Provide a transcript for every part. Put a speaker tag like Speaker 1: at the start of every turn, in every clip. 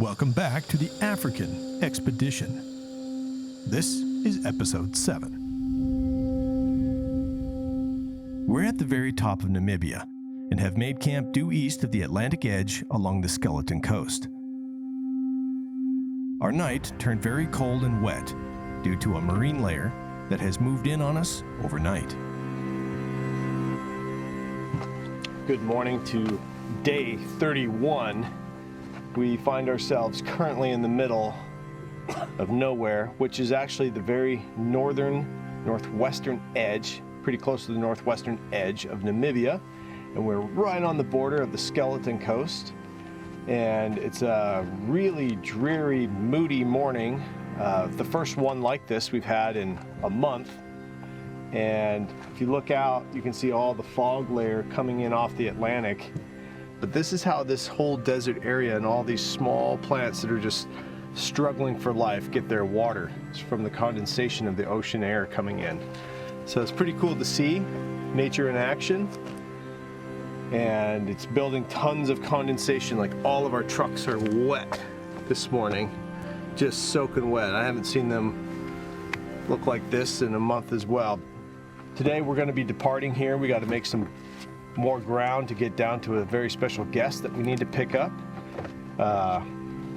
Speaker 1: Welcome back to the African Expedition. This is episode 7. We're at the very top of Namibia and have made camp due east of the Atlantic edge along the Skeleton Coast. Our night turned very cold and wet due to a marine layer that has moved in on us overnight.
Speaker 2: Good morning to day 31. We find ourselves currently in the middle of nowhere, which is actually the very northwestern edge, pretty close to the northwestern edge of Namibia. And we're right on the border of the Skeleton Coast. And it's a really dreary, moody morning. The first one like this we've had in a month. And if you look out, you can see all the fog layer coming in off the Atlantic. But this is how this whole desert area and all these small plants that are just struggling for life get their water. It's from the condensation of the ocean air coming in. So it's pretty cool to see nature in action. And it's building tons of condensation, like all of our trucks are wet this morning, just soaking wet. I haven't seen them look like this in a month as well. Today we're going to be departing here. We got to make some more ground to get down to a very special guest that we need to pick up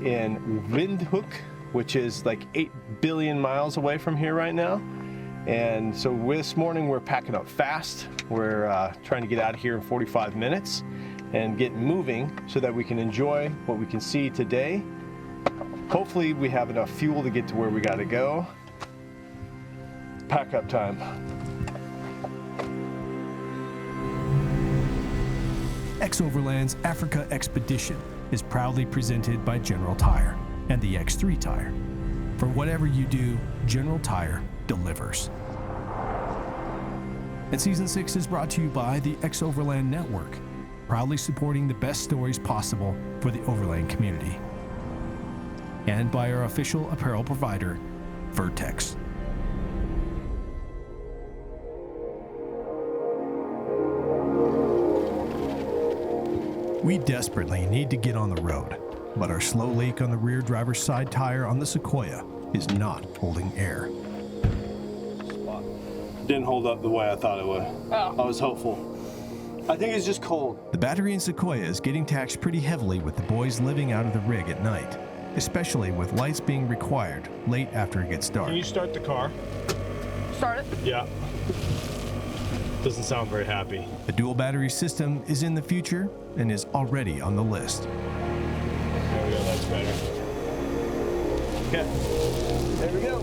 Speaker 2: in Windhoek, which is like 8 billion miles away from here right now. And so this morning we're packing up fast. We're trying to get out of here in 45 minutes and get moving so that we can enjoy what we can see today. Hopefully we have enough fuel to get to where we got to go. Pack up time.
Speaker 1: XOVERLAND's Africa Expedition is proudly presented by General Tire and the X3 tire. For whatever you do, General Tire delivers. And Season 6 is brought to you by the XOVERLAND Network, proudly supporting the best stories possible for the overland community. And by our official apparel provider, Vertex. We desperately need to get on the road, but our slow leak on the rear driver's side tire on the Sequoia is not holding air.
Speaker 2: Didn't hold up the way I thought it would. Oh. I was hopeful. I think it's just cold.
Speaker 1: The battery in Sequoia is getting taxed pretty heavily with the boys living out of the rig at night, especially with lights being required late after it gets dark.
Speaker 2: Can you start the car?
Speaker 3: Start it?
Speaker 2: Yeah. Doesn't sound very happy.
Speaker 1: The dual battery system is in the future and is already on the list.
Speaker 2: There we go, that's better. Okay, there we go.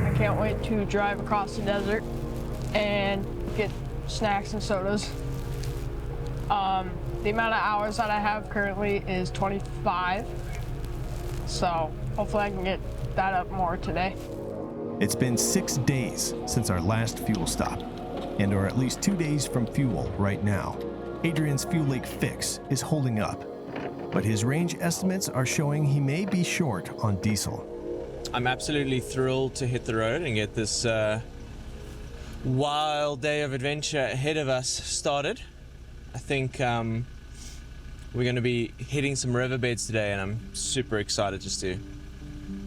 Speaker 3: I can't wait to drive across the desert and get snacks and sodas. The amount of hours that I have currently is 25, so hopefully I can get that up more today.
Speaker 1: It's been 6 days since our last fuel stop, and are at least 2 days from fuel right now. Adrian's fuel leak fix is holding up, but his range estimates are showing he may be short on diesel.
Speaker 4: I'm absolutely thrilled to hit the road and get this wild day of adventure ahead of us started. I think we're going to be hitting some riverbeds today, and I'm super excited just to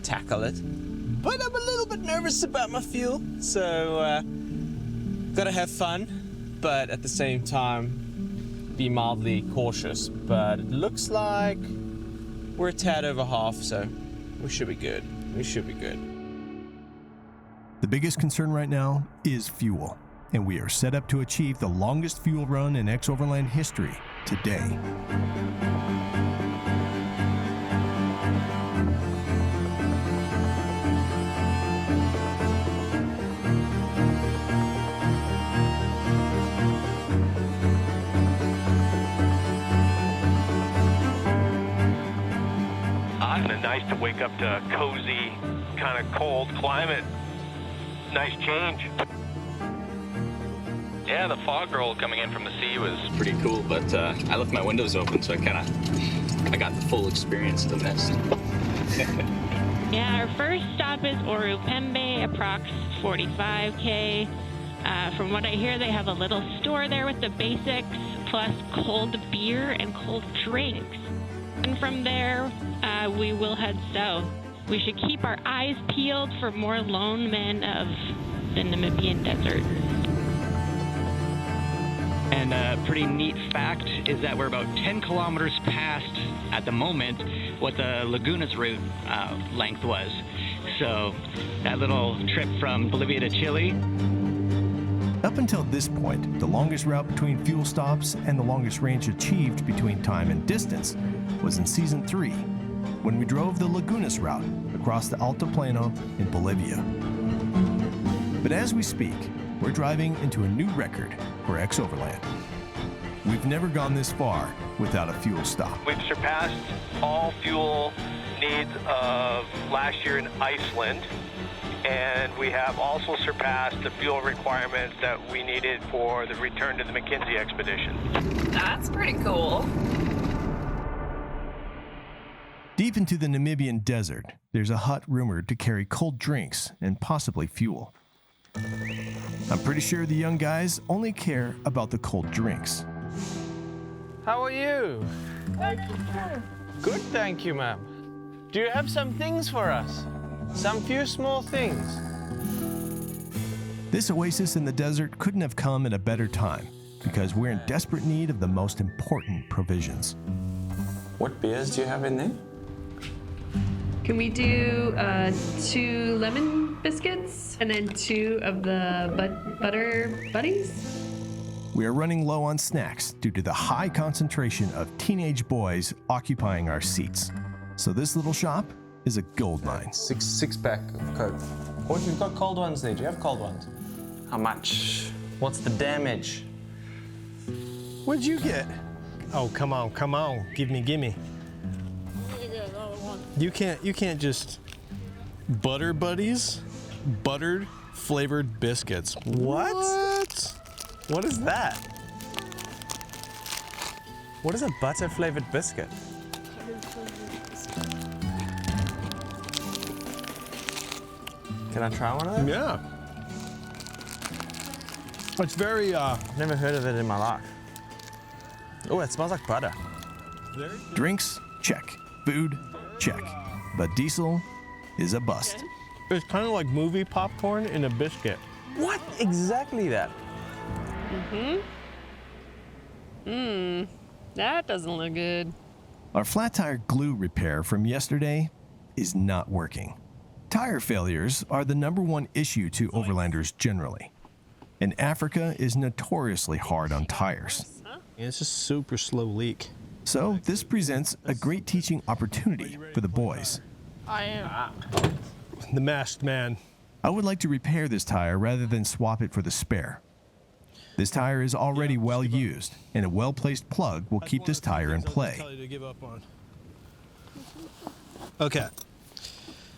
Speaker 4: tackle it. But I'm a little bit nervous about my fuel, so gotta have fun, but at the same time be mildly cautious. But it looks like we're a tad over half, so we should be good. We should be good.
Speaker 1: The biggest concern right now is fuel, and we are set up to achieve the longest fuel run in XOVERLAND history today.
Speaker 5: Kind of nice to wake up to a cozy, kind of cold climate. Nice change.
Speaker 6: Yeah, the fog roll coming in from the sea was pretty cool, but I left my windows open, so I got the full experience of the mist.
Speaker 7: Yeah, our first stop is Orupembe, approx 45K. From what I hear, they have a little store there with the basics, plus cold beer and cold drinks. And from there, we will head south. We should keep our eyes peeled for more lone men of the Namibian desert.
Speaker 8: And a pretty neat fact is that we're about 10 kilometers past, at the moment, what the Lagunas route length was. So that little trip from Bolivia to Chile.
Speaker 1: Up until this point, the longest route between fuel stops and the longest range achieved between time and distance was in Season 3, when we drove the Lagunas route across the Altiplano in Bolivia. But as we speak, we're driving into a new record for XOVERLAND. We've never gone this far without a fuel stop.
Speaker 5: We've surpassed all fuel needs of last year in Iceland, and we have also surpassed the fuel requirements that we needed for the return to the McKinsey expedition.
Speaker 9: That's pretty cool.
Speaker 1: Deep into the Namibian desert, there's a hut rumored to carry cold drinks and possibly fuel. I'm pretty sure the young guys only care about the cold drinks.
Speaker 4: How are you? Good, thank you, ma'am. Do you have some things for us? Some few small things.
Speaker 1: This oasis in the desert couldn't have come at a better time because we're in desperate need of the most important provisions.
Speaker 4: What beers do you have in there?
Speaker 9: Can we do 2 lemon biscuits and then 2 of the butter buddies?
Speaker 1: We are running low on snacks due to the high concentration of teenage boys occupying our seats. So this little shop is a gold mine.
Speaker 4: Six pack of Coke. What, we've got cold ones there. Do you have cold ones? How much? What's the damage?
Speaker 2: What'd you get? Oh, come on. Gimme. You can't just butter buddies, buttered flavored biscuits. What?
Speaker 4: What is that? What is a butter flavored biscuit? Can I try one of those?
Speaker 2: Yeah. It's very
Speaker 4: Never heard of it in my life. Oh, it smells like butter.
Speaker 1: Drinks, check. Food, check. But diesel is a bust.
Speaker 2: It's kind of like movie popcorn in a biscuit.
Speaker 4: What? Exactly that.
Speaker 9: That doesn't look good.
Speaker 1: Our flat tire glue repair from yesterday is not working. Tire failures are the #1 issue to overlanders generally. And Africa is notoriously hard on tires.
Speaker 2: It's a super slow leak.
Speaker 1: So this presents a great teaching opportunity for the boys.
Speaker 3: I am.
Speaker 2: The masked man.
Speaker 1: I would like to repair this tire rather than swap it for the spare. This tire is already well used, and a well-placed plug will keep this tire in play.
Speaker 2: Okay.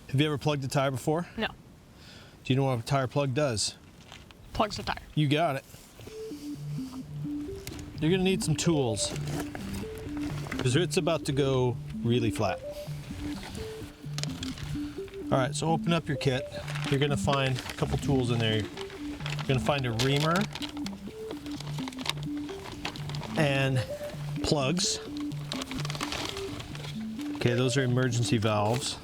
Speaker 2: Have you ever plugged a tire before?
Speaker 3: No.
Speaker 2: Do you know what a tire plug does?
Speaker 3: Plugs the tire.
Speaker 2: You got it. You're gonna need some tools, because it's about to go really flat. All right, so open up your kit. You're gonna find a couple tools in there. You're gonna find a reamer and plugs. Okay, those are emergency valves.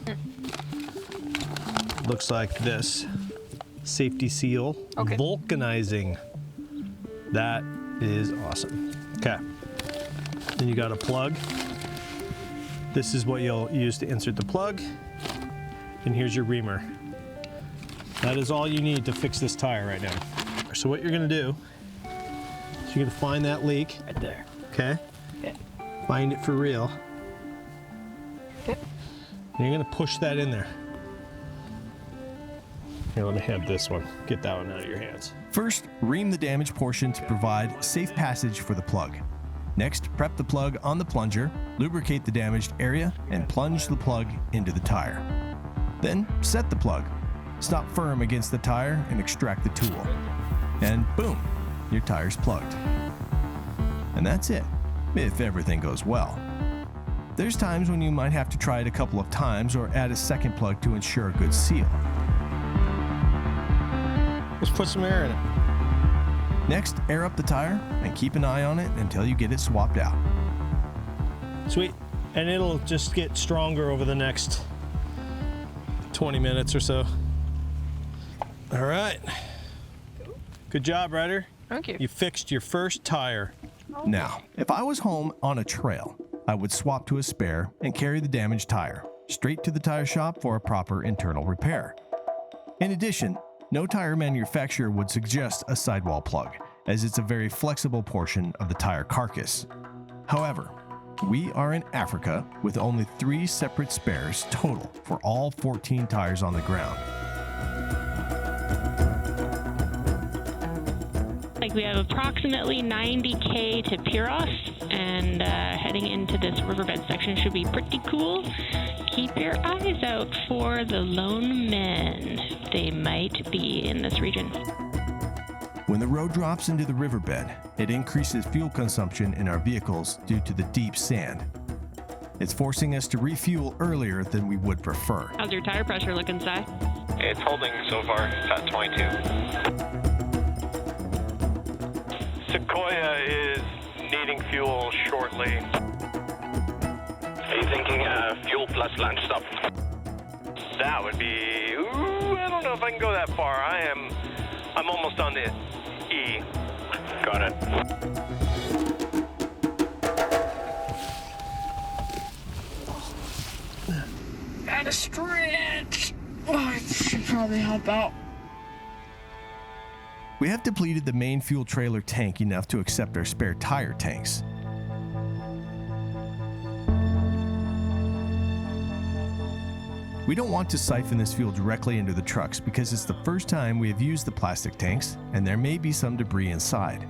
Speaker 2: Looks like this. Safety seal.
Speaker 3: Okay.
Speaker 2: Vulcanizing. That is awesome. Okay. Then you got a plug. This is what you'll use to insert the plug. And here's your reamer. That is all you need to fix this tire right now. So what you're gonna do is you're gonna find that leak.
Speaker 9: Right there.
Speaker 2: Okay?
Speaker 9: Okay.
Speaker 2: Find it for real.
Speaker 9: Okay.
Speaker 2: And you're gonna push that in there. Here, let me have this one. Get that one out of your hands.
Speaker 1: First, ream the damaged portion to provide safe passage for the plug. Next, prep the plug on the plunger, lubricate the damaged area, and plunge the plug into the tire. Then, set the plug. Stop firm against the tire and extract the tool. And boom, your tire's plugged. And that's it, if everything goes well. There's times when you might have to try it a couple of times or add a second plug to ensure a good seal.
Speaker 2: Let's put some air in it.
Speaker 1: Next, air up the tire and keep an eye on it until you get it swapped out.
Speaker 2: Sweet. And it'll just get stronger over the next 20 minutes or so. All right. Good job, Ryder.
Speaker 3: Thank you.
Speaker 2: You fixed your first tire.
Speaker 1: Now, if I was home on a trail, I would swap to a spare and carry the damaged tire straight to the tire shop for a proper internal repair. In addition, no tire manufacturer would suggest a sidewall plug, as it's a very flexible portion of the tire carcass. However, we are in Africa with only 3 separate spares total for all 14 tires on the ground.
Speaker 7: Like we have approximately 90K to Puros, and heading into this riverbed section should be pretty cool. Keep your eyes out for the lone men. They might be in this region.
Speaker 1: When the road drops into the riverbed, it increases fuel consumption in our vehicles due to the deep sand. It's forcing us to refuel earlier than we would prefer.
Speaker 7: How's your tire pressure looking, Si?
Speaker 5: It's holding so far. It's at 22. Sequoia is needing fuel shortly.
Speaker 6: Are you thinking fuel plus lunch stop?
Speaker 5: That would be, I don't know if I can go that far. I'm almost on the E.
Speaker 6: Got it.
Speaker 3: Gotta stretch. Oh, I should probably help out.
Speaker 1: We have depleted the main fuel trailer tank enough to accept our spare tire tanks. We don't want to siphon this fuel directly into the trucks because it's the first time we have used the plastic tanks and there may be some debris inside.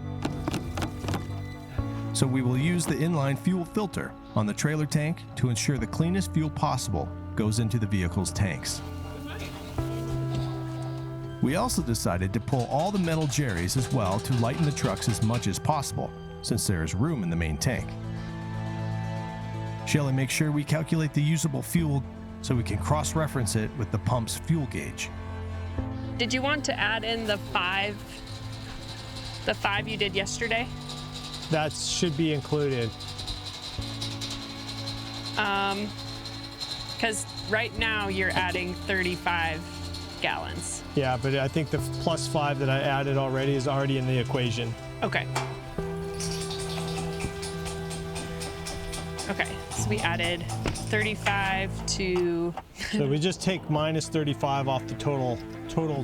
Speaker 1: So we will use the inline fuel filter on the trailer tank to ensure the cleanest fuel possible goes into the vehicle's tanks. We also decided to pull all the metal jerrys as well to lighten the trucks as much as possible, since there is room in the main tank. Shelley makes sure we calculate the usable fuel so we can cross-reference it with the pump's fuel gauge.
Speaker 3: Did you want to add in the five you did yesterday?
Speaker 2: That should be included.
Speaker 3: Because right now you're adding 35 gallons.
Speaker 2: Yeah, but I think the plus 5 that I added already is already in the equation.
Speaker 3: Okay. Okay, so we added 35 to...
Speaker 2: So we just take minus 35 off the total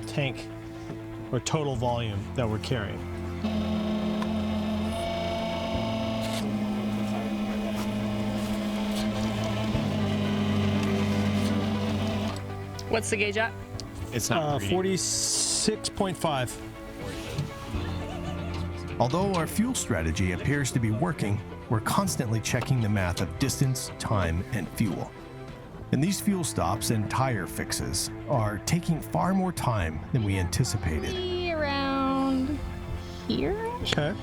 Speaker 2: tank or total volume that we're carrying.
Speaker 3: What's the gauge at?
Speaker 4: It's not
Speaker 2: 46.5.
Speaker 1: Although our fuel strategy appears to be working, we're constantly checking the math of distance, time, and fuel. And these fuel stops and tire fixes are taking far more time than we anticipated.
Speaker 3: Around here.
Speaker 2: Okay.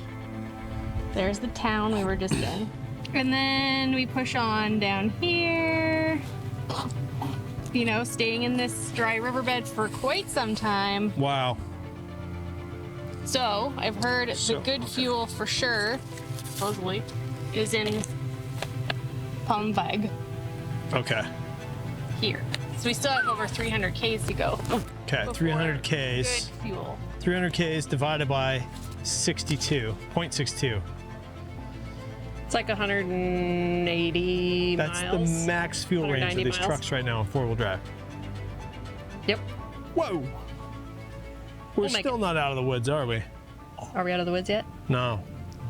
Speaker 3: There's the town we were just in. And then we push on down here. You know, staying in this dry riverbed for quite some time.
Speaker 2: Wow.
Speaker 3: So, I've heard the good fuel for sure, supposedly, is in Palmbag
Speaker 2: Okay.
Speaker 3: here. So we still have over 300 Ks to go.
Speaker 2: Okay, 300 Ks.
Speaker 3: Good fuel.
Speaker 2: 300 Ks divided by 62.62.
Speaker 3: It's like 180
Speaker 2: That's
Speaker 3: miles.
Speaker 2: the max fuel range of
Speaker 3: 190
Speaker 2: these
Speaker 3: miles.
Speaker 2: trucks right now in four-wheel drive.
Speaker 3: Yep.
Speaker 2: Whoa! We're
Speaker 3: We'll make
Speaker 2: still not out of the woods, are we?
Speaker 3: Are we out of the woods yet?
Speaker 2: No,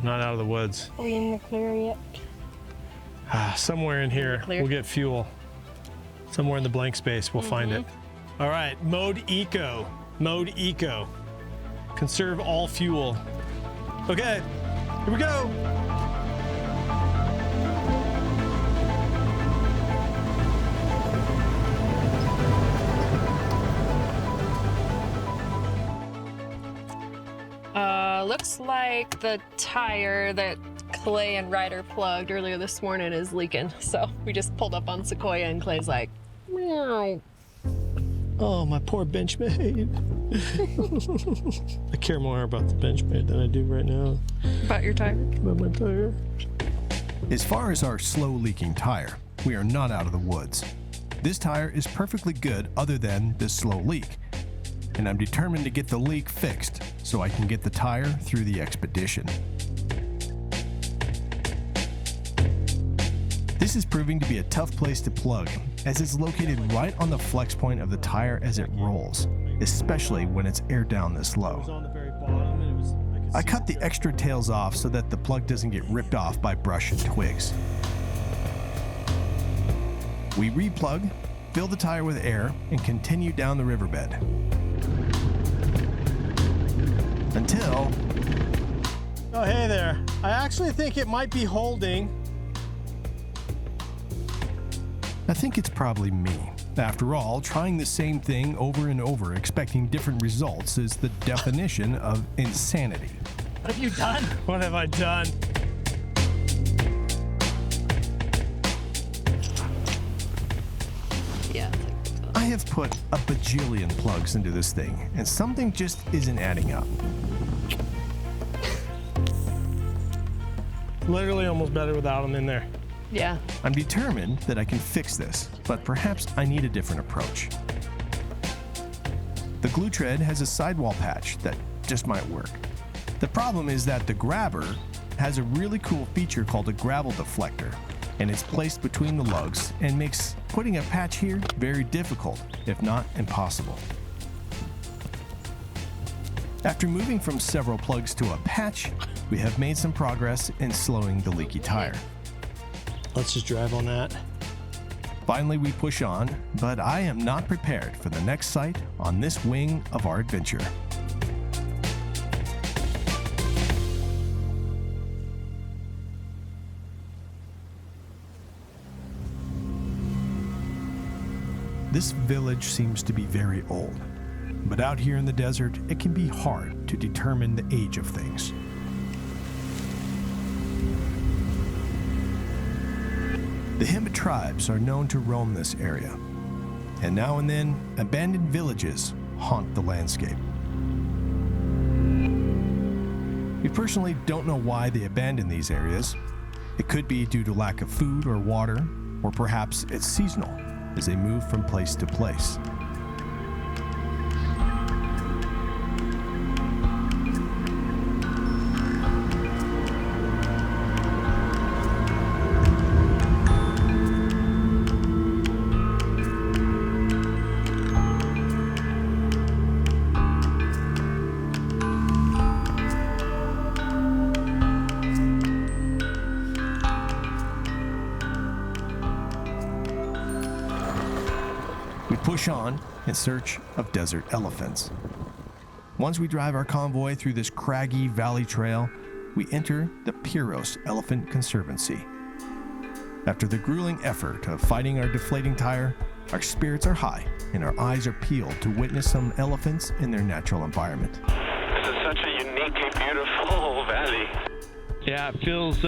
Speaker 2: not out of the woods.
Speaker 3: Are we in the clear yet?
Speaker 2: Somewhere in here,
Speaker 3: Clear.
Speaker 2: we'll get fuel. Somewhere in the blank space, we'll find it. All right, mode eco. Mode eco. Conserve all fuel. Okay, here we go.
Speaker 3: Looks like the tire that
Speaker 9: Clay and Ryder plugged earlier this morning is leaking. So we just pulled up on Sequoia and Clay's like, meow.
Speaker 2: Oh, my poor Benchmade. I care more about the Benchmade than I do right now.
Speaker 9: About your tire?
Speaker 2: About my tire.
Speaker 1: As far as our slow leaking tire, we are not out of the woods. This tire is perfectly good other than this slow leak, and I'm determined to get the leak fixed so I can get the tire through the expedition. This is proving to be a tough place to plug, as it's located right on the flex point of the tire as it rolls, especially when it's aired down this low. I cut the extra tails off so that the plug doesn't get ripped off by brush and twigs. We replug, fill the tire with air, and continue down the riverbed. Until...
Speaker 2: Oh, hey there. I actually think it might be holding.
Speaker 1: I think it's probably me. After all, trying the same thing over and over, expecting different results, is the definition of insanity.
Speaker 2: What have you done? What have I done?
Speaker 9: Yeah.
Speaker 1: I have put a bajillion plugs into this thing, and something just isn't adding up.
Speaker 2: Literally almost better without them in there.
Speaker 9: Yeah.
Speaker 1: I'm determined that I can fix this, but perhaps I need a different approach. The glue tread has a sidewall patch that just might work. The problem is that the grabber has a really cool feature called a gravel deflector, and it's placed between the lugs and makes putting a patch here very difficult, if not impossible. After moving from several plugs to a patch, we have made some progress in slowing the leaky tire.
Speaker 2: Let's just drive on that.
Speaker 1: Finally, we push on, but I am not prepared for the next sight on this wing of our adventure. This village seems to be very old, but out here in the desert, it can be hard to determine the age of things. The Himba tribes are known to roam this area, and now and then, abandoned villages haunt the landscape. We personally don't know why they abandon these areas. It could be due to lack of food or water, or perhaps it's seasonal as they move from place to place. Push on in search of desert elephants. Once we drive our convoy through this craggy valley trail, we enter the Piros Elephant Conservancy. After the grueling effort of fighting our deflating tire, our spirits are high and our eyes are peeled to witness some elephants in their natural environment.
Speaker 5: This is such a uniquely beautiful valley.
Speaker 2: Yeah, it feels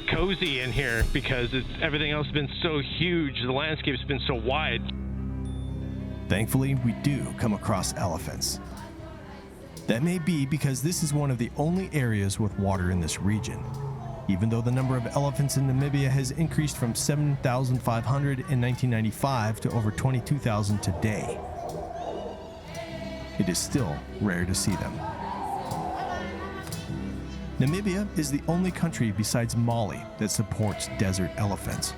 Speaker 2: cozy in here because everything else has been so huge. The landscape's been so wide.
Speaker 1: Thankfully, we do come across elephants. That may be because this is one of the only areas with water in this region, even though the number of elephants in Namibia has increased from 7,500 in 1995 to over 22,000 today. It is still rare to see them. Namibia is the only country besides Mali that supports desert elephants,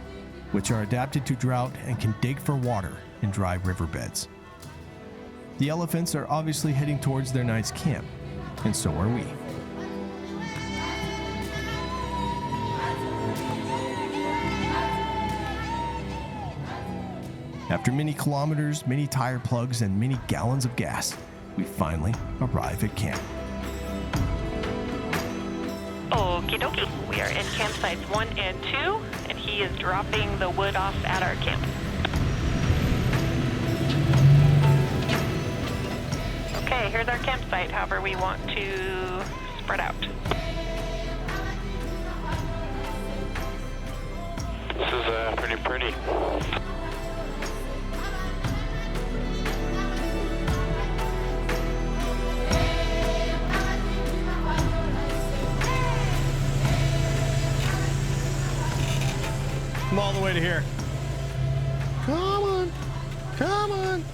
Speaker 1: which are adapted to drought and can dig for water in dry riverbeds. The elephants are obviously heading towards their night's camp, and so are we. After many kilometers, many tire plugs, and many gallons of gas, we finally arrive at camp.
Speaker 7: Okie dokie. We are in campsites 1 and 2, and he is dropping the wood off at our camp. Okay, here's our campsite, however we want to spread out.
Speaker 6: This is pretty.
Speaker 2: I'm all the way to here. Come on,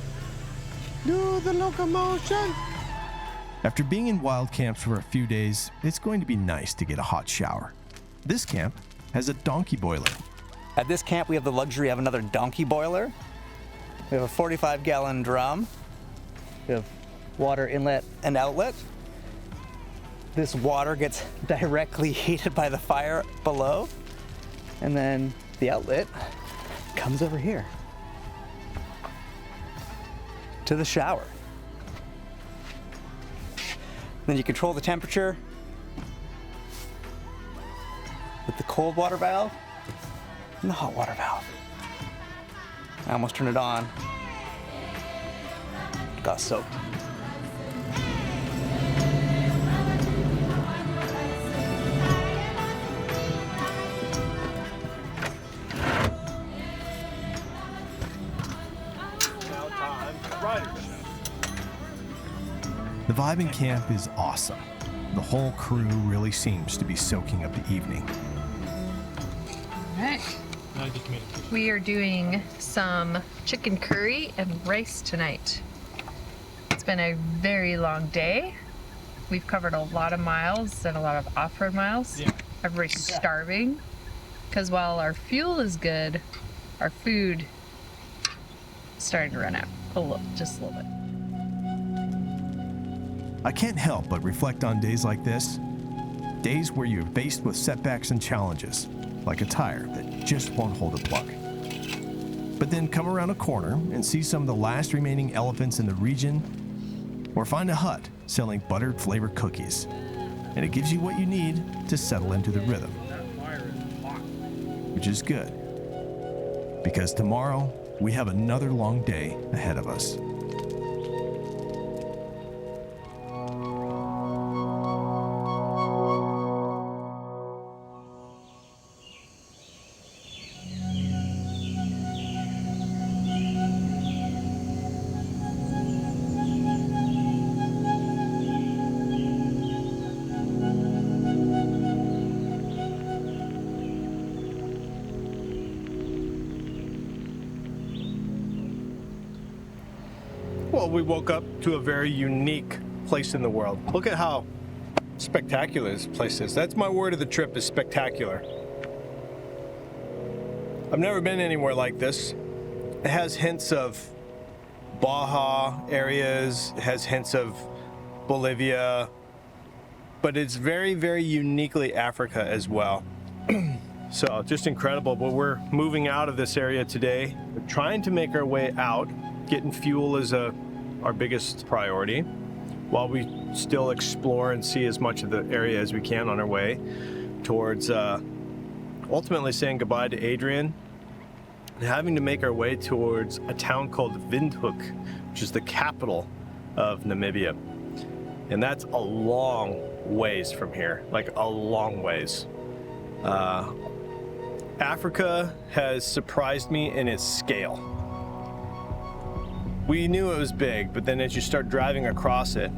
Speaker 2: do the locomotion.
Speaker 1: After being in wild camps for a few days, it's going to be nice to get a hot shower. This camp has a donkey boiler.
Speaker 10: At this camp, we have the luxury of another donkey boiler. We have a 45-gallon drum. We have water inlet and outlet. This water gets directly heated by the fire below. And then the outlet comes over here to the shower. Then you control the temperature with the cold water valve and the hot water valve. I almost turned it on. Got soaked.
Speaker 1: The vibe in camp is awesome. The whole crew really seems to be soaking up the evening.
Speaker 9: All right. We are doing some chicken curry and rice tonight. It's been a very long day. We've covered a lot of miles and a lot of off-road miles. Yeah. Everybody's starving because while our fuel is good, our food is starting to run out just a little bit.
Speaker 1: I can't help but reflect on days like this. Days where you're faced with setbacks and challenges, like a tire that just won't hold a plug. But then come around a corner and see some of the last remaining elephants in the region, or find a hut selling buttered flavored cookies. And it gives you what you need to settle into the rhythm. Which is good. Because tomorrow, we have another long day ahead of us.
Speaker 2: Well, we woke up to a very unique place in the world. Look at how spectacular this place is. That's my word of the trip, is spectacular. I've never been anywhere like this. It has hints of Baja areas, it has hints of Bolivia, but it's very, very uniquely Africa as well. So just incredible, but we're moving out of this area today. We're trying to make our way out. Getting fuel is our biggest priority, while we still explore and see as much of the area as we can on our way towards ultimately saying goodbye to Adrian and having to make our way towards a town called Windhoek, which is the capital of Namibia. And that's a long ways from here, like a long ways. Africa has surprised me in its scale. We knew it was big, but then as you start driving across it,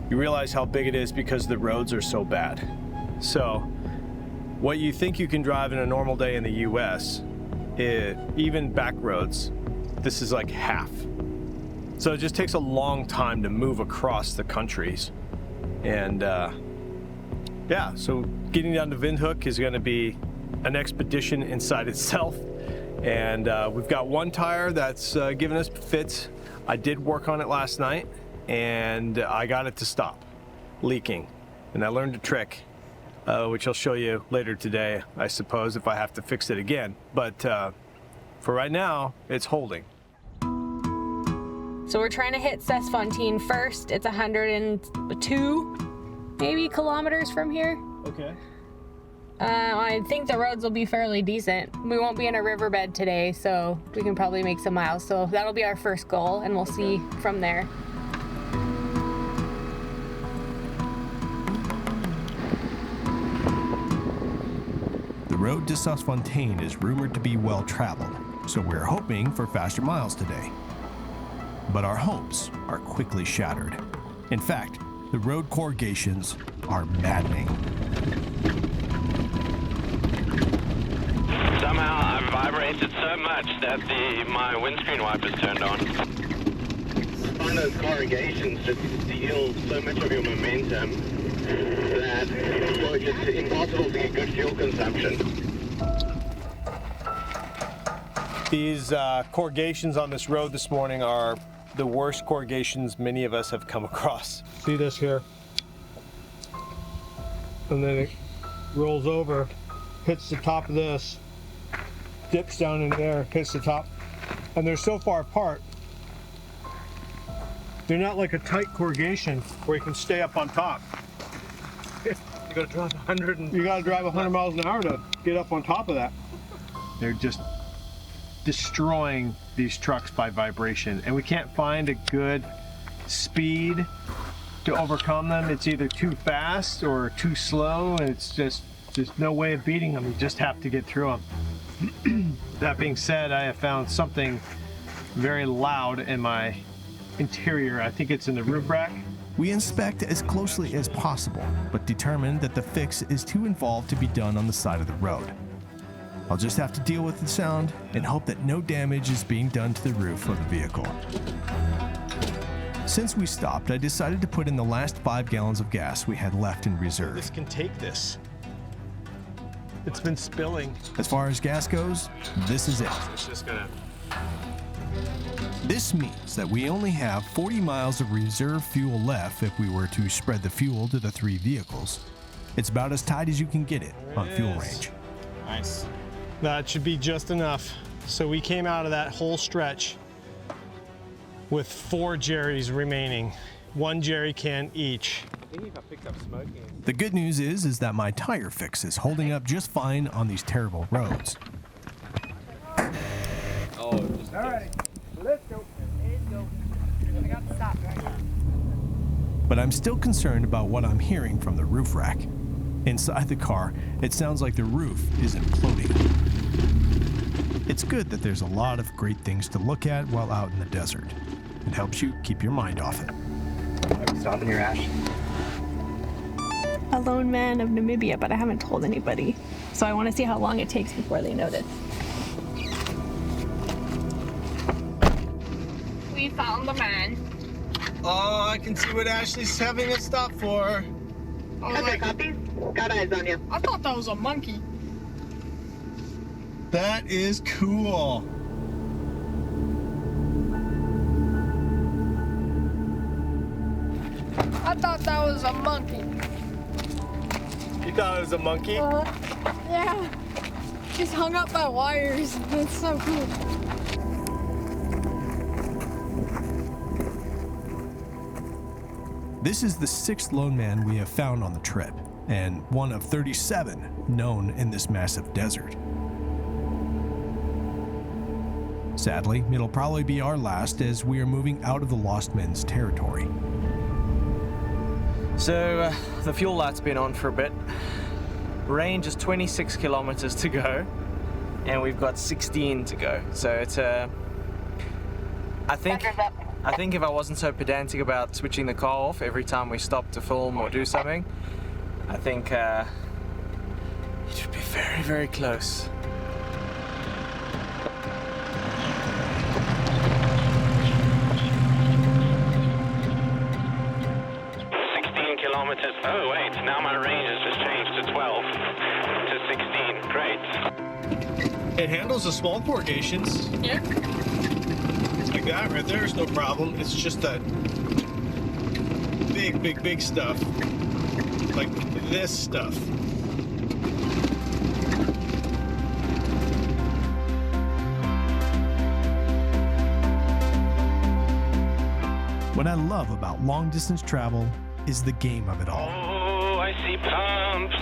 Speaker 2: you realize how big it is because the roads are so bad. So what you think you can drive in a normal day in the US, even back roads, this is like half. So it just takes a long time to move across the countries. And yeah, so getting down to Windhoek is gonna be an expedition inside itself. And we've got one tire that's giving us fits. I did work on it last night and I got it to stop leaking. And I learned a trick, which I'll show you later today, I suppose, if I have to fix it again. But for right now, it's holding.
Speaker 3: So we're trying to hit Sesfontein first. It's 102 maybe kilometers from here.
Speaker 2: Okay.
Speaker 3: I think the roads will be fairly decent. We won't be in a riverbed today, so we can probably make some miles. So that'll be our first goal, and we'll see from there.
Speaker 1: The road to Fontaine is rumored to be well traveled, so we're hoping for faster miles today. But our hopes are quickly shattered. In fact, the road corrugations are maddening.
Speaker 6: Somehow I vibrated so much that my windscreen wipers turned on.
Speaker 5: Find those corrugations just steal so much of your momentum that it's impossible to get good fuel consumption.
Speaker 2: These corrugations on this road this morning are the worst corrugations many of us have come across.
Speaker 11: See this here? And then it rolls over, hits the top of this, dips down in the air, hits the top, and they're so far apart. They're not like a tight corrugation where you can stay up on top.
Speaker 2: You gotta drive 100
Speaker 11: miles an hour to get up on top of that.
Speaker 2: They're just destroying these trucks by vibration, and we can't find a good speed to overcome them. It's either too fast or too slow, and it's just there's no way of beating them. You just have to get through them. That being said, I have found something very loud in my interior. I think it's in the roof rack.
Speaker 1: We inspect as closely as possible, but determine that the fix is too involved to be done on the side of the road. I'll just have to deal with the sound and hope that no damage is being done to the roof of the vehicle. Since we stopped, I decided to put in the last 5 gallons of gas we had left in reserve.
Speaker 2: This can take this. It's been spilling.
Speaker 1: As far as gas goes, this is it.
Speaker 2: It's just gonna...
Speaker 1: This means that we only have 40 miles of reserve fuel left if we were to spread the fuel to the 3 vehicles. It's about as tight as you can get it on fuel range.
Speaker 2: Nice. That should be just enough. So we came out of that whole stretch with 4 jerrys remaining, 1 jerry can each. I think if I picked up smoking.
Speaker 1: The good news is that my tire fix is holding up just fine on these terrible roads.
Speaker 6: Oh, just...
Speaker 11: All right, let's go. I got the stop right now.
Speaker 1: But I'm still concerned about what I'm hearing from the roof rack. Inside the car, it sounds like the roof is imploding. It's good that there's a lot of great things to look at while out in the desert. It helps you keep your mind off it.
Speaker 10: Are we stopping your Ash?
Speaker 3: A lone man of Namibia, but I haven't told anybody. So I want to see how long it takes before they notice. We found the man.
Speaker 2: Oh, I can see what Ashley's having it stop for.
Speaker 12: Okay, copy. Got eyes on you.
Speaker 13: I thought that was a monkey.
Speaker 2: That is cool.
Speaker 13: I thought that was a monkey.
Speaker 2: You thought it was a monkey?
Speaker 13: Yeah. He's hung up by wires. That's so cool.
Speaker 1: This is the 6th lone man we have found on the trip, and one of 37 known in this massive desert. Sadly, it'll probably be our last as we are moving out of the Lost Men's territory.
Speaker 4: So the fuel light's been on for a bit. Range is 26 kilometers to go, and we've got 16 to go. So it's I think if I wasn't so pedantic about switching the car off every time we stop to film or do something, I think it should be very, very close.
Speaker 6: Oh wait, now my range has just changed to 12 to 16. Great.
Speaker 2: It handles the small corrugations.
Speaker 13: Yeah.
Speaker 2: Like that right there is no problem. It's just that big stuff. Like this stuff.
Speaker 1: What I love about long distance travel is the game of it all.
Speaker 6: Oh, I see pumps.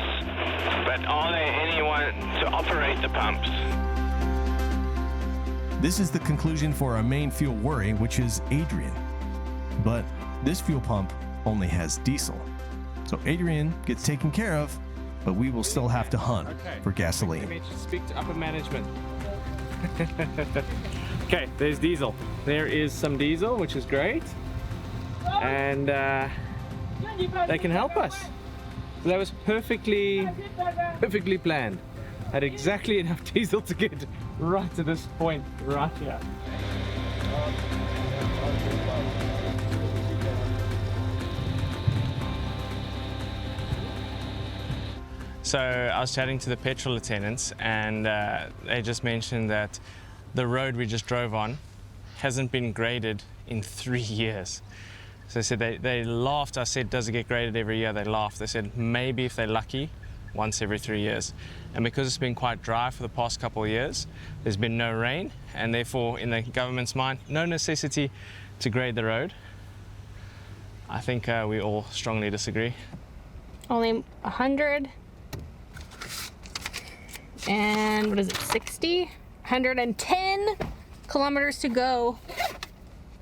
Speaker 6: But are there anyone to operate the pumps?
Speaker 1: This is the conclusion for our main fuel worry, which is Adrian. But this fuel pump only has diesel. So Adrian gets taken care of but we will still have to hunt for gasoline.
Speaker 4: Maybe just speak to upper management. Okay, there's diesel. There is some diesel, which is great. And they can help us. So that was perfectly planned. Had exactly enough diesel to get right to this point right here. So I was chatting to the petrol attendants, and they just mentioned that the road we just drove on hasn't been graded in 3 years. So they said they laughed. I said, does it get graded every year? They laughed. They said maybe if they're lucky, once every 3 years. And because it's been quite dry for the past couple of years, there's been no rain, and therefore in the government's mind, no necessity to grade the road. I think we all strongly disagree.
Speaker 3: Only 100 and what is it, 60? 110 kilometers to go.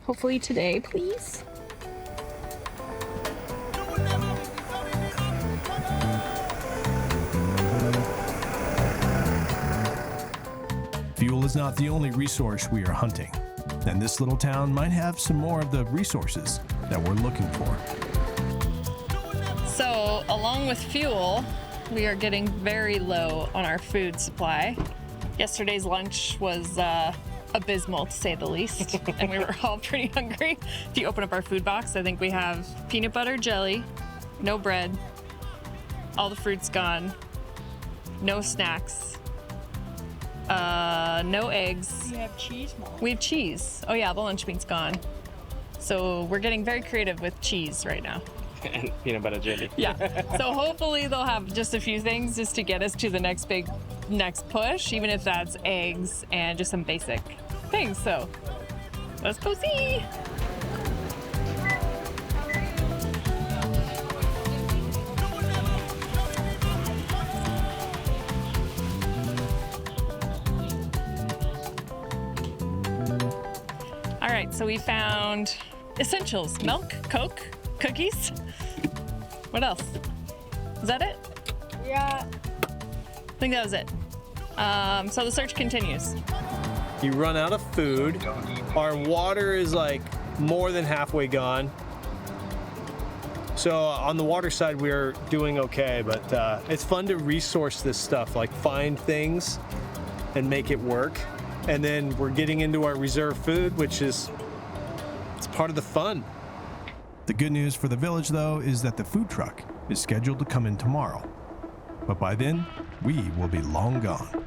Speaker 3: Hopefully today, please.
Speaker 1: Fuel is not the only resource we are hunting, and this little town might have some more of the resources that we're looking for.
Speaker 9: So, along with fuel, we are getting very low on our food supply. Yesterday's lunch was abysmal, to say the least, and we were all pretty hungry. If you open up our food box, I think we have peanut butter jelly, no bread, all the fruit's gone, no snacks, no eggs.
Speaker 13: We have cheese, Mom.
Speaker 9: We have cheese. Oh yeah, the lunch meat's gone. So we're getting very creative with cheese right now.
Speaker 4: And peanut butter jelly.
Speaker 9: Yeah. So hopefully they'll have just a few things just to get us to the next push, even if that's eggs and just some basic things. So let's go see. All right, so we found essentials: milk, Coke, cookies. What else? Is that it?
Speaker 13: Yeah.
Speaker 9: I think that was it. So the search continues.
Speaker 2: You run out of food. Our water is like more than halfway gone. So on the water side, we're doing okay, but it's fun to resource this stuff, like find things and make it work. And then we're getting into our reserve food, which is, it's part of the fun.
Speaker 1: The good news for the village, though, is that the food truck is scheduled to come in tomorrow. But by then, we will be long gone.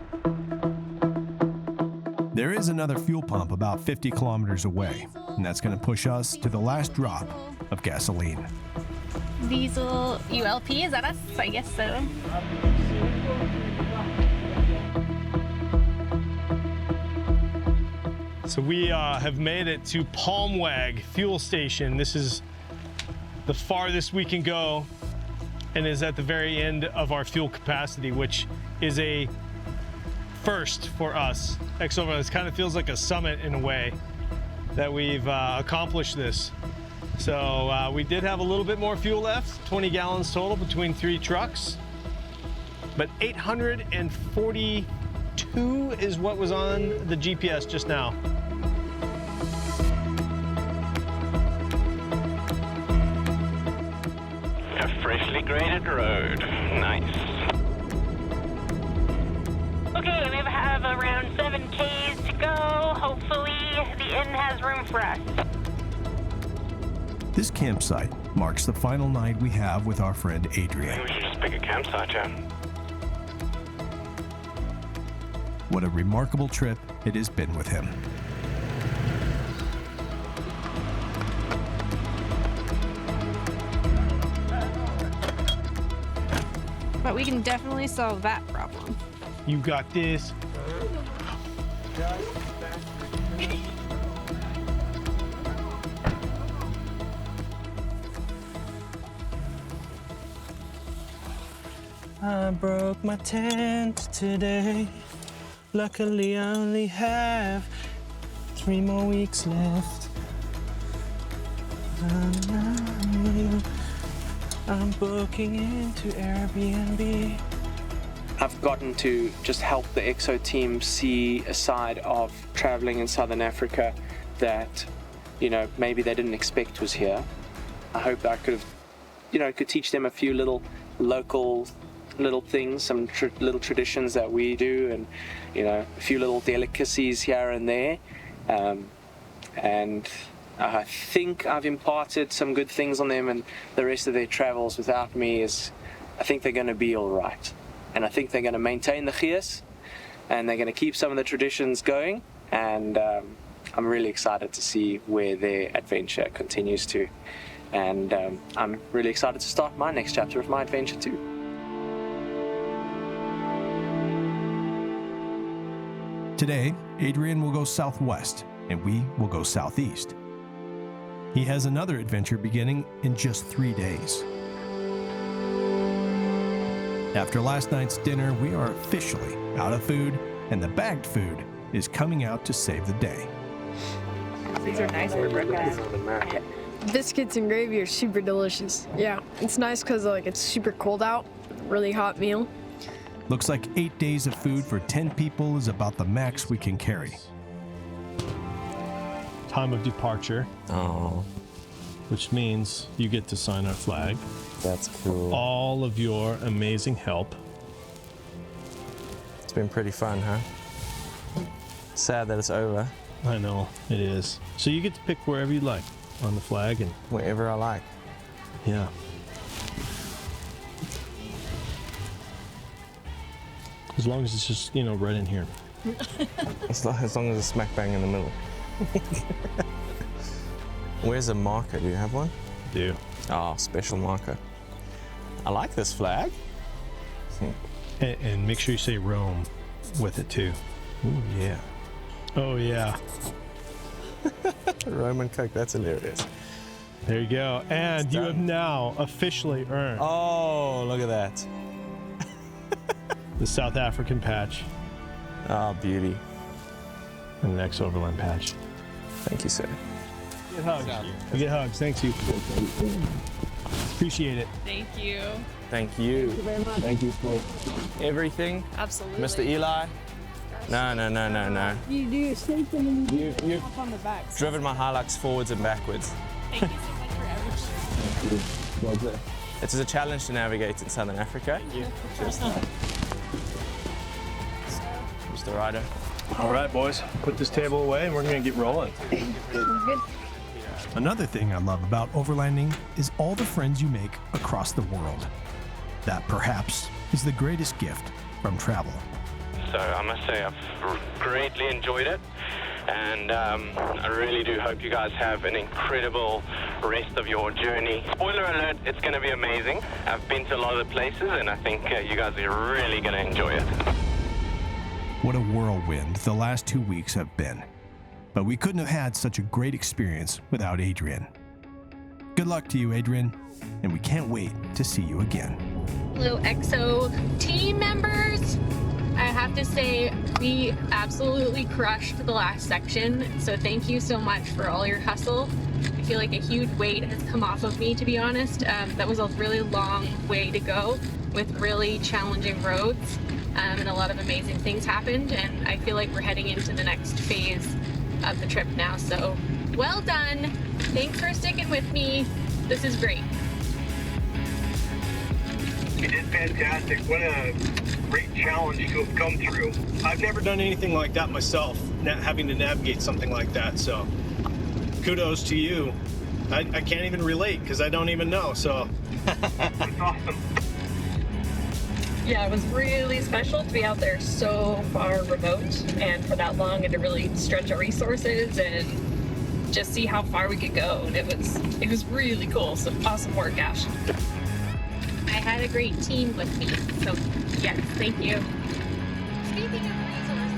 Speaker 1: There is another fuel pump about 50 kilometers away, and that's going to push us to the last drop of gasoline.
Speaker 3: Diesel ULP, is that us? I guess so.
Speaker 2: So we have made it to Palmwag fuel station. This is the farthest we can go and is at the very end of our fuel capacity, which is a first for us. XOVERLAND, this kind of feels like a summit in a way that we've accomplished this. So we did have a little bit more fuel left, 20 gallons total between 3 trucks, but 842 is what was on the GPS just now.
Speaker 6: A freshly graded road. Nice.
Speaker 7: Okay, we have around 7 Ks to go. Hopefully the inn has room for us.
Speaker 1: This campsite marks the final night we have with our friend Adrian.
Speaker 6: We should just pick a campsite, yeah.
Speaker 1: What a remarkable trip it has been with him.
Speaker 3: But we can definitely solve that problem.
Speaker 2: You got this.
Speaker 4: I broke my tent today. Luckily, I only have 3 more weeks left. I'm booking into Airbnb.
Speaker 14: I've gotten to just help the EXO team see a side of traveling in Southern Africa that, maybe they didn't expect was here. I hope that I could have, could teach them a few little local things, some little traditions that we do, and, a few little delicacies here and there. And I think I've imparted some good things on them, and the rest of their travels without me I think they're going to be all right. And I think they're going to maintain the chias, and they're going to keep some of the traditions going, and I'm really excited to see where their adventure continues to. And I'm really excited to start my next chapter of my adventure too.
Speaker 1: Today, Adrian will go southwest, and we will go southeast. He has another adventure beginning in just 3 days. After last night's dinner, we are officially out of food, and the bagged food is coming out to save the day.
Speaker 9: These are nice for breakfast.
Speaker 13: Biscuits and gravy are super delicious. Yeah, it's nice because it's super cold out. Really hot meal.
Speaker 1: Looks like 8 days of food for 10 people is about the max we can carry.
Speaker 2: Time of departure.
Speaker 4: Oh.
Speaker 2: Which means you get to sign our flag.
Speaker 4: That's cool.
Speaker 2: All of your amazing help.
Speaker 4: It's been pretty fun, huh? Sad that it's over.
Speaker 2: I know, it is. So you get to pick wherever you like on the flag and
Speaker 4: wherever I like.
Speaker 2: Yeah. As long as it's just, right in here.
Speaker 4: As long as it's smack bang in the middle. Where's a marker? Do you have one?
Speaker 2: Do.
Speaker 4: Oh, special marker. I like this flag.
Speaker 2: And make sure you say Rome with it too. Ooh, yeah. Oh, yeah.
Speaker 4: Roman Coke, that's hilarious.
Speaker 2: There you go. And you have now officially earned.
Speaker 4: Oh, look at that.
Speaker 2: The South African patch.
Speaker 4: Oh, beauty.
Speaker 2: And the XOVERLAND patch.
Speaker 4: Thank you, sir.
Speaker 2: Get hugs. You get hugs. Thanks you. Appreciate it.
Speaker 3: Thank you.
Speaker 4: Thank you.
Speaker 13: Thank you very much.
Speaker 2: Thank you for
Speaker 3: Absolutely.
Speaker 4: Mr. Eli. No.
Speaker 13: You do sleep and then you up on the back.
Speaker 4: Driven my Hilux forwards and backwards.
Speaker 3: Thank you so much for everything.
Speaker 2: Thank you.
Speaker 4: It is a challenge to navigate in Southern Africa.
Speaker 2: Thank you.
Speaker 4: Mr. Ryder.
Speaker 2: All right, boys. Put this table away and we're going to get rolling.
Speaker 13: Good.
Speaker 1: Another thing I love about overlanding is all the friends you make across the world. That perhaps is the greatest gift from travel.
Speaker 6: So I must say I've greatly enjoyed it, and I really do hope you guys have an incredible rest of your journey. Spoiler alert, it's going to be amazing. I've been to a lot of the places, and I think you guys are really going to enjoy it.
Speaker 1: What a whirlwind the last 2 weeks have been. But we couldn't have had such a great experience without Adrian. Good luck to you, Adrian, and we can't wait to see you again.
Speaker 3: Hello, EXO team members. I have to say, we absolutely crushed the last section, so thank you so much for all your hustle. I feel like a huge weight has come off of me, to be honest. That was a really long way to go with really challenging roads, and a lot of amazing things happened, and I feel like we're heading into the next phase of the trip now, so well done. Thanks for sticking with me. This is great.
Speaker 11: You did fantastic. What a great challenge to have come through. I've never done anything like that myself, having to navigate something like that, so kudos to you. I can't even relate because I don't even know, so that's awesome.
Speaker 9: Yeah, it was really special to be out there so far remote and for that long and to really stretch our resources and just see how far we could go. And it was really cool. So awesome work, Ash.
Speaker 3: I had a great team with me, so yes, thank you. Speaking of resources.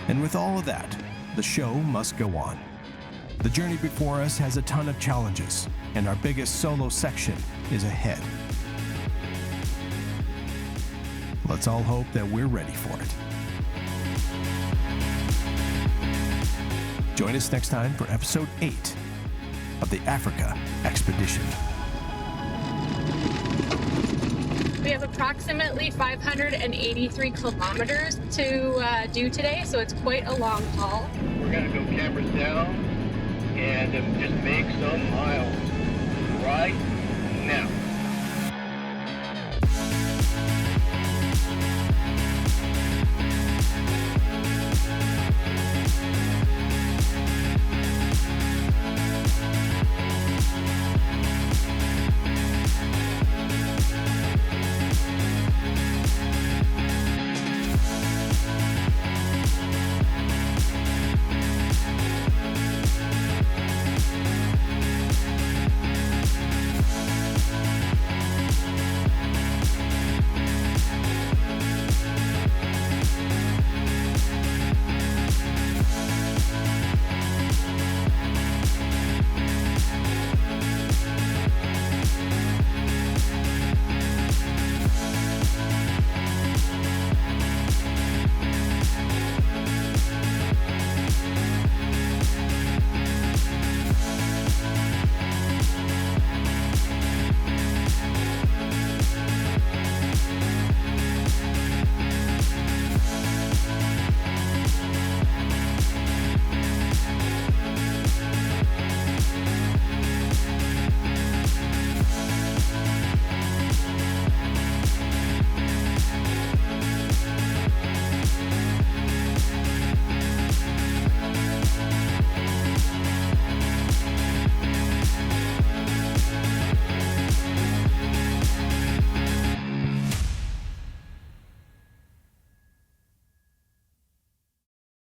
Speaker 1: And with all of that, the show must go on. The journey before us has a ton of challenges, and our biggest solo section is ahead. Let's all hope that we're ready for it. Join us next time for episode 8 of the Africa Expedition.
Speaker 3: We have approximately 583 kilometers to do today, so it's quite a long haul.
Speaker 11: We're gonna go cameras down and just make some miles. Right